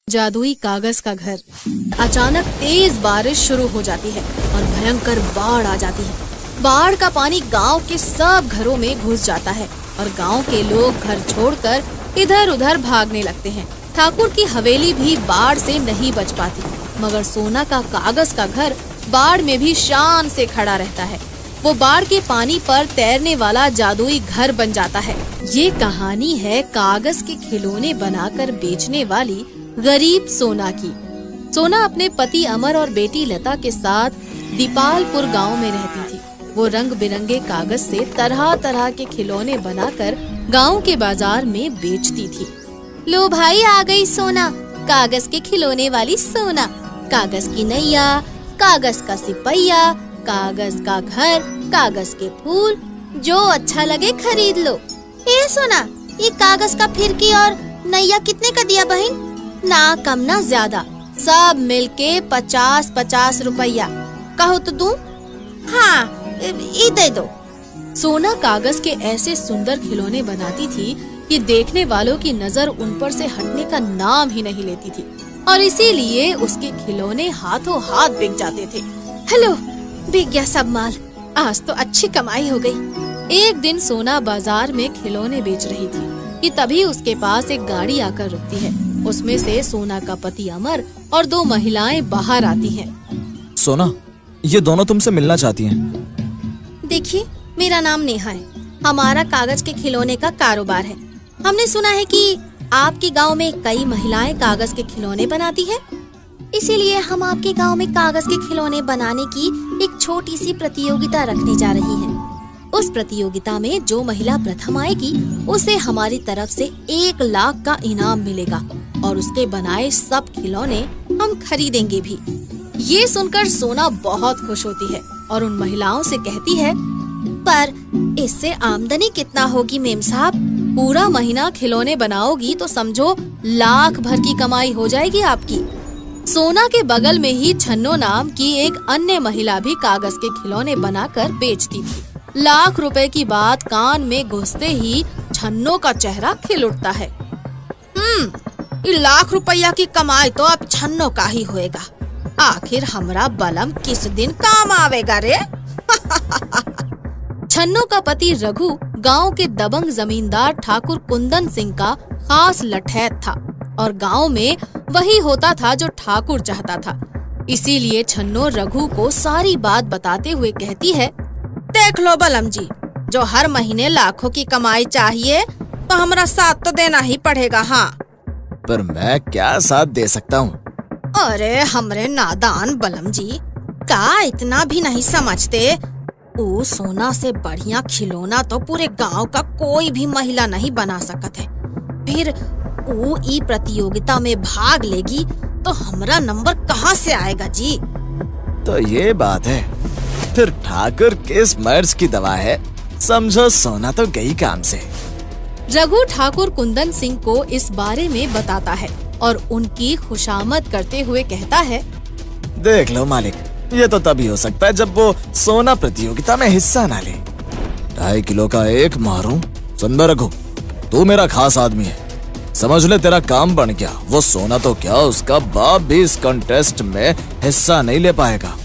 जादुई कागज का घर। अचानक तेज बारिश शुरू हो जाती है और भयंकर बाढ़ आ जाती है। बाढ़ का पानी गांव के सब घरों में घुस जाता है और गांव के लोग घर छोड़कर इधर उधर भागने लगते हैं। ठाकुर की हवेली भी बाढ़ से नहीं बच पाती, मगर सोना का कागज का घर बाढ़ में भी शान से खड़ा रहता है। वो बाढ़ के पानी पर तैरने वाला जादुई घर बन जाता है। ये कहानी है कागज के खिलौने बनाकर बेचने वाली गरीब सोना की। सोना अपने पति अमर और बेटी लता के साथ दीपालपुर गांव में रहती थी। वो रंग बिरंगे कागज से तरह तरह के खिलौने बनाकर गांव के बाजार में बेचती थी। लो भाई, आ गई सोना, कागज के खिलौने वाली सोना। कागज की नैया, कागज का सिपहिया, कागज का घर, कागज के फूल, जो अच्छा लगे खरीद लो। ए सोना, ये कागज का फिरकी और नैया कितने का दिया बहन? ना कम ना ज्यादा, सब मिलके 50-50 रुपया। कहो तो दूं? हाँ, ये दे दो। सोना कागज के ऐसे सुंदर खिलौने बनाती थी कि देखने वालों की नजर उन पर से हटने का नाम ही नहीं लेती थी, और इसीलिए उसके खिलौने हाथों हाथ बिक जाते थे। हेलो, बिक गया सब माल, आज तो अच्छी कमाई हो गई। एक दिन सोना बाजार में खिलौने बेच रही थी कि तभी उसके पास एक गाड़ी आकर रुकती है। उसमें से सोना का पति अमर और 2 महिलाएं बाहर आती हैं। सोना, ये दोनों तुमसे मिलना चाहती हैं। देखिए, मेरा नाम नेहा है, हमारा कागज के खिलौने का कारोबार है। हमने सुना है कि आपके गांव में कई महिलाएं कागज के खिलौने बनाती हैं, इसीलिए हम आपके गांव में कागज के खिलौने बनाने की एक छोटी सी प्रतियोगिता रखने जा रही हैं। उस प्रतियोगिता में जो महिला प्रथम आएगी उसे हमारी तरफ से 1 लाख का इनाम मिलेगा और उसके बनाए सब खिलौने हम खरीदेंगे भी। ये सुनकर सोना बहुत खुश होती है और उन महिलाओं से कहती है, पर इससे आमदनी कितना होगी मेम साहब? पूरा महीना खिलौने बनाओगी तो समझो लाख भर की कमाई हो जाएगी आपकी। सोना के बगल में ही छन्नो नाम की एक अन्य महिला भी कागज के खिलौने बनाकर बेचती थी। लाख रुपए की बात कान में घुसते ही छन्नो का चेहरा खिल उठता है। लाख रुपया की कमाई तो अब छन्नो का ही होएगा। आखिर हमरा बलम किस दिन काम आवेगा रे? छन्नो का पति रघु गांव के दबंग जमींदार ठाकुर कुंदन सिंह का खास लठैत था और गांव में वही होता था जो ठाकुर चाहता था। इसीलिए छन्नो रघु को सारी बात बताते हुए कहती है, देख लो बलम जी, जो हर महीने लाखों की कमाई चाहिए तो हमारा साथ तो देना ही पड़ेगा। हाँ, पर मैं क्या साथ दे सकता हूँ? अरे हमरे नादान बलम जी, का इतना भी नहीं समझते? वो सोना से बढ़िया खिलौना तो पूरे गांव का कोई भी महिला नहीं बना सकत है। फिर वो ई प्रतियोगिता में भाग लेगी तो हमरा नंबर कहाँ से आएगा जी? तो ये बात है, फिर ठाकुर किस मर्ज की दवा है? समझो सोना तो गई काम से। रघु ठाकुर कुंदन सिंह को इस बारे में बताता है और उनकी खुशामद करते हुए कहता है, देख लो मालिक, ये तो तभी हो सकता है जब वो सोना प्रतियोगिता में हिस्सा ना ले। 2.5 किलो का एक मारूं? सुन बे रघु, तू मेरा खास आदमी है, समझ ले तेरा काम बन गया। वो सोना तो क्या, उसका बाप भी इस कंटेस्ट में हिस्सा नहीं ले पाएगा।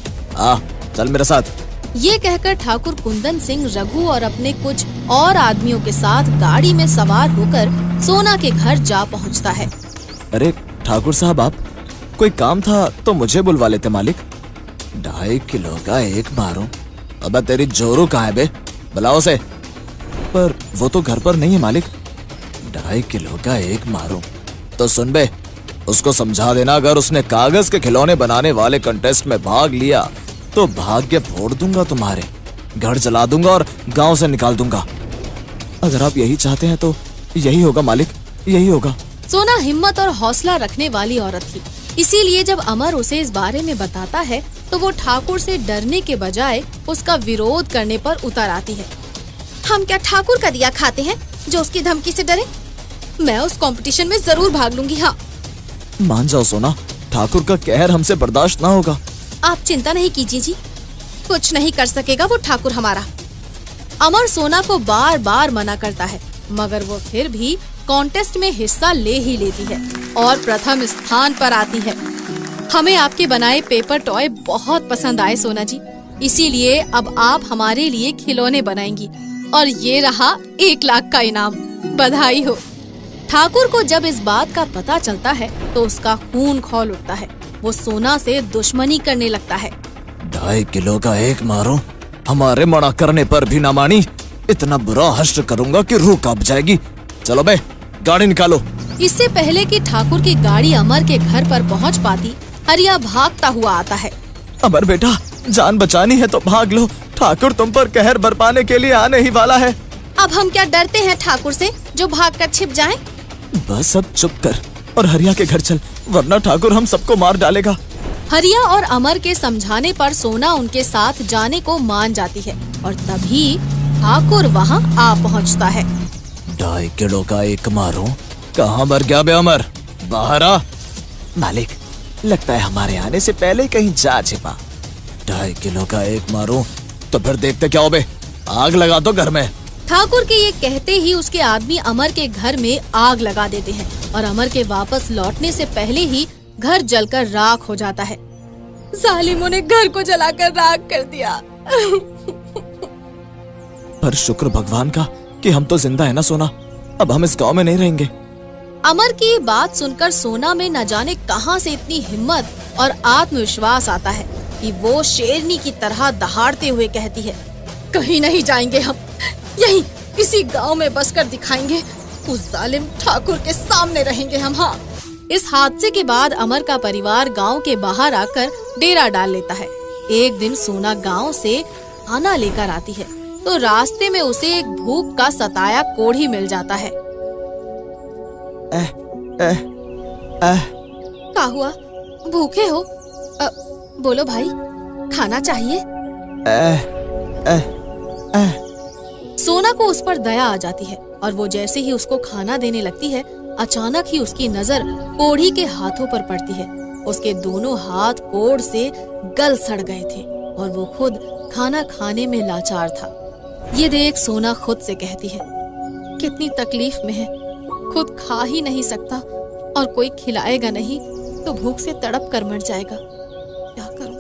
चल मेरे साथ। ये कहकर ठाकुर कुंदन सिंह रघु और अपने कुछ और आदमियों के साथ गाड़ी में सवार होकर सोना के घर जा पहुंचता है। अरे ठाकुर साहब, आप कोई काम था तो मुझे बुलवा लेते मालिक। 2.5 किलो का एक मारूं? अबे तेरी जोरू कहाँ है बे? बुलाओ से। पर वो तो घर पर नहीं है मालिक। 2.5 किलो का एक मारूं तो सुन बे, उसको समझा देना अगर उसने कागज के खिलौने बनाने वाले कंटेस्ट में भाग लिया तो भाग्य फोड़ दूंगा तुम्हारे, घर जला दूंगा और गांव से निकाल दूंगा। अगर आप यही चाहते हैं तो यही होगा मालिक, यही होगा। सोना हिम्मत और हौसला रखने वाली औरत थी, इसीलिए जब अमर उसे इस बारे में बताता है तो वो ठाकुर से डरने के बजाय उसका विरोध करने पर उतर आती है। हम क्या ठाकुर का दिया खाते हैं जो उसकी धमकी से डरे? मैं उस कंपटीशन में जरूर भाग लूंगी। हाँ, मान जाओ सोना, ठाकुर का कहर हमसे बर्दाश्त ना होगा। आप चिंता नहीं कीजिए जी, कुछ नहीं कर सकेगा वो ठाकुर हमारा। अमर सोना को बार बार मना करता है, मगर वो फिर भी कॉन्टेस्ट में हिस्सा ले ही लेती है। और प्रथम स्थान पर आती है। हमें आपके बनाए पेपर टॉय बहुत पसंद आए सोना जी, इसीलिए अब आप हमारे लिए खिलौने बनाएंगी और ये रहा 1 लाख का इनाम। बधाई हो। ठाकुर को जब इस बात का पता चलता है तो उसका खून खौल उठता है। वो सोना से दुश्मनी करने लगता है। 2.5 किलो का एक मारो, हमारे मना करने पर भी ना मानी। इतना बुरा हश्र करूंगा कि रूह कांप जाएगी। चलो बे, गाड़ी निकालो। इससे पहले कि ठाकुर की गाड़ी अमर के घर पर पहुंच पाती, हरिया भागता हुआ आता है। अमर बेटा, जान बचानी है तो भाग लो। ठाकुर तुम पर कहर बरपाने के लिए आने ही वाला है। अब हम क्या डरते हैं ठाकुर से जो भागकर छिप जाएं? बस अब चुप कर और हरिया के घर चल, वरना ठाकुर हम सबको मार डालेगा। हरिया और अमर के समझाने पर सोना उनके साथ जाने को मान जाती है और तभी ठाकुर वहाँ आ पहुँचता है। 2.5 किलो का एक मारो, कहाँ मर गया बे अमर? बाहर आ। मालिक, लगता है हमारे आने से पहले कहीं जा छिपा। 2.5 किलो का एक मारो तो फिर देखते क्या हो बे, आग लगा दो घर में। ठाकुर के ये कहते ही उसके आदमी अमर के घर में आग लगा देते हैं और अमर के वापस लौटने से पहले ही घर जलकर राख हो जाता है। जालिमों ने घर को जलाकर राख कर दिया। पर शुक्र भगवान का कि हम तो जिंदा है ना सोना, अब हम इस गांव में नहीं रहेंगे। अमर की बात सुनकर सोना में न जाने कहां से इतनी हिम्मत और आत्मविश्वास आता है कि वो शेरनी की तरह दहाड़ते हुए कहती है, कहीं नहीं जाएंगे हम, यहीं इसी गांव में बसकर दिखाएंगे। उस जालिम ठाकुर के सामने रहेंगे हम। हाँ। इस हादसे के बाद अमर का परिवार गांव के बाहर आकर डेरा डाल लेता है। एक दिन सोना गांव से खाना लेकर आती है तो रास्ते में उसे एक भूख का सताया कोढ़ी मिल जाता है। क्या हुआ, भूखे हो? बोलो भाई, खाना चाहिए? सोना को उस पर दया आ जाती है और वो जैसे ही उसको खाना देने लगती है, अचानक ही उसकी नजर कोढ़ी के हाथों पर पड़ती है। उसके दोनों हाथ कोढ़ से गल सड़ गए थे और वो खुद खाना खाने में लाचार था। ये देख सोना खुद से कहती है, कितनी तकलीफ में है, खुद खा ही नहीं सकता और कोई खिलाएगा नहीं तो भूख से तड़प कर मर जाएगा। क्या करूं?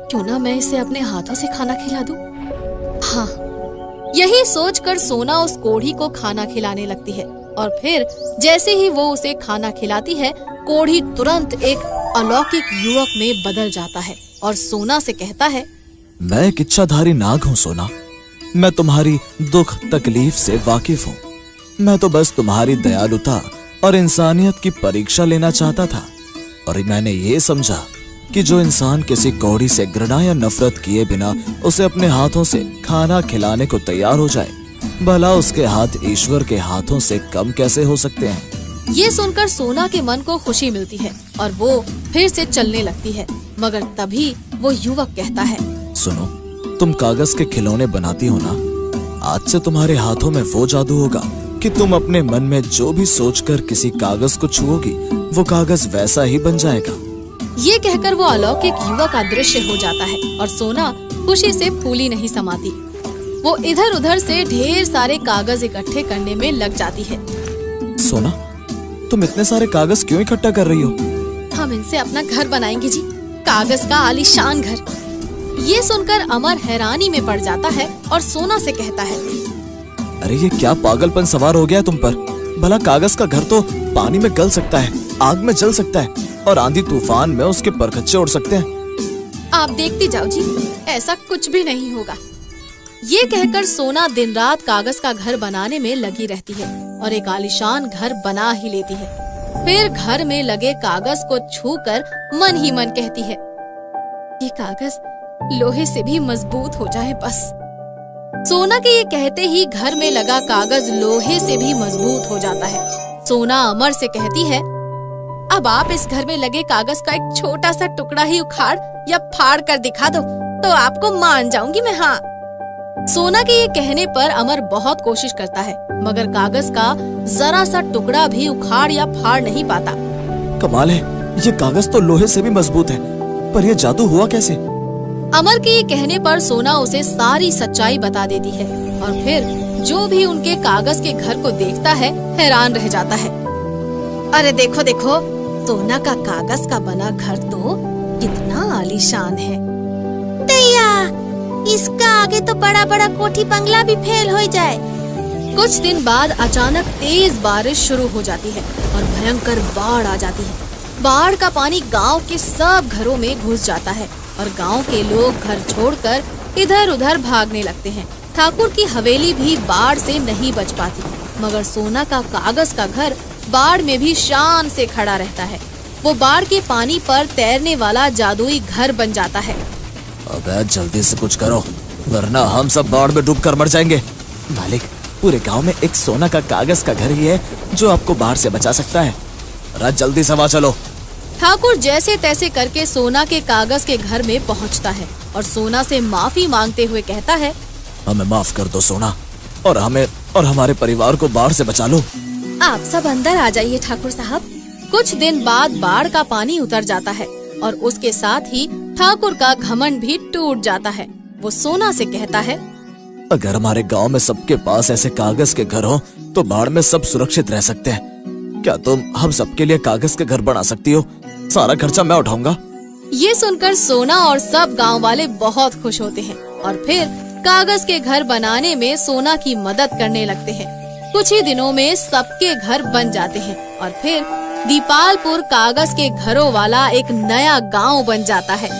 क्यों ना मैं इसे अपने हाथों से खाना खिला दूं? हाँ। यही सोचकर सोना उस कोढ़ी को खाना खिलाने लगती है और फिर जैसे ही वो उसे खाना खिलाती है, कोढ़ी तुरंत एक अलौकिक युवक में बदल जाता है और सोना से कहता है, मैं एक इच्छाधारी नाग हूँ सोना। मैं तुम्हारी दुख तकलीफ से वाकिफ हूँ। मैं तो बस तुम्हारी दयालुता और इंसानियत की परीक्षा लेना चाहता था और मैंने ये समझा कि जो इंसान किसी कौड़ी से घृणा या नफरत किए बिना उसे अपने हाथों से खाना खिलाने को तैयार हो जाए, भला उसके हाथ ईश्वर के हाथों से कम कैसे हो सकते हैं। ये सुनकर सोना के मन को खुशी मिलती है और वो फिर से चलने लगती है, मगर तभी वो युवक कहता है, सुनो, तुम कागज के खिलौने बनाती हो ना, आज से तुम्हारे हाथों में वो जादू होगा कि तुम अपने मन में जो भी सोचकर किसी कागज को छुओगी, वो कागज वैसा ही बन जाएगा। ये कहकर वो अलौकिक युवक अदृश्य हो जाता है और सोना खुशी से फूली नहीं समाती। वो इधर उधर से ढेर सारे कागज इकट्ठे करने में लग जाती है। सोना, तुम इतने सारे कागज क्यों इकट्ठा कर रही हो? हम इनसे अपना घर बनाएंगे जी, कागज का आलीशान घर। ये सुनकर अमर हैरानी में पड़ जाता है और सोना से कहता है, अरे ये क्या पागलपन सवार हो गया तुम पर? भला कागज का घर तो पानी में गल सकता है, आग में जल सकता है और आंधी तूफान में उसके परखच्चे उड़ सकते हैं। आप देखती जाओ जी, ऐसा कुछ भी नहीं होगा। ये कहकर सोना दिन रात कागज का घर बनाने में लगी रहती है और एक आलीशान घर बना ही लेती है। फिर घर में लगे कागज को छूकर मन ही मन कहती है, ये कागज लोहे से भी मजबूत हो जाए बस। सोना के ये कहते ही घर में लगा कागज लोहे से भी मजबूत हो जाता है। सोना अमर से कहती है, अब आप इस घर में लगे कागज का एक छोटा सा टुकड़ा ही उखाड़ या फाड़ कर दिखा दो तो आपको मान जाऊंगी मैं। हाँ। सोना के ये कहने पर अमर बहुत कोशिश करता है, मगर कागज का जरा सा टुकड़ा भी उखाड़ या फाड़ नहीं पाता। कमाल है, ये कागज तो लोहे से भी मजबूत है, पर ये जादू हुआ कैसे? अमर के ये कहने पर सोना उसे सारी सच्चाई बता देती है और फिर जो भी उनके कागज के घर को देखता है हैरान रह जाता है। अरे देखो देखो, सोना का कागज का बना घर तो कितना आलीशान है। दैया, इसका आगे तो बड़ा बड़ा कोठी बंगला भी फेल हो जाए। कुछ दिन बाद अचानक तेज बारिश शुरू हो जाती है और भयंकर बाढ़ आ जाती है। बाढ़ का पानी गांव के सब घरों में घुस जाता है और गांव के लोग घर छोड़कर इधर उधर भागने लगते हैं। ठाकुर की हवेली भी बाढ़ से नहीं बच पाती, मगर सोना का कागज का घर बाढ़ में भी शान से खड़ा रहता है। वो बाढ़ के पानी पर तैरने वाला जादुई घर बन जाता है। अबे जल्दी से कुछ करो, वरना हम सब बाढ़ में डूब कर मर जाएंगे। मालिक, पूरे गांव में एक सोना का कागज का घर ही है जो आपको बाढ़ से बचा सकता है। रात जल्दी से वहाँ चलो। ठाकुर जैसे तैसे करके सोना के कागज के घर में पहुंचता है और सोना से माफी मांगते हुए कहता है, हमें माफ कर दो सोना, और हमें और हमारे परिवार को बाढ़ से बचा लो। आप सब अंदर आ जाइए ठाकुर साहब। कुछ दिन बाद बाढ़ का पानी उतर जाता है और उसके साथ ही ठाकुर का घमंड भी टूट जाता है। वो सोना से कहता है, अगर हमारे गांव में सबके पास ऐसे कागज के घर हो तो बाढ़ में सब सुरक्षित रह सकते हैं। क्या तुम हम सबके लिए कागज के घर बना सकती हो? सारा खर्चा मैं उठाऊंगा। ये सुनकर सोना और सब गांव वाले बहुत खुश होते हैं और फिर कागज के घर बनाने में सोना की मदद करने लगते हैं। कुछ ही दिनों में सबके घर बन जाते हैं और फिर दीपालपुर कागज के घरों वाला एक नया गांव बन जाता है।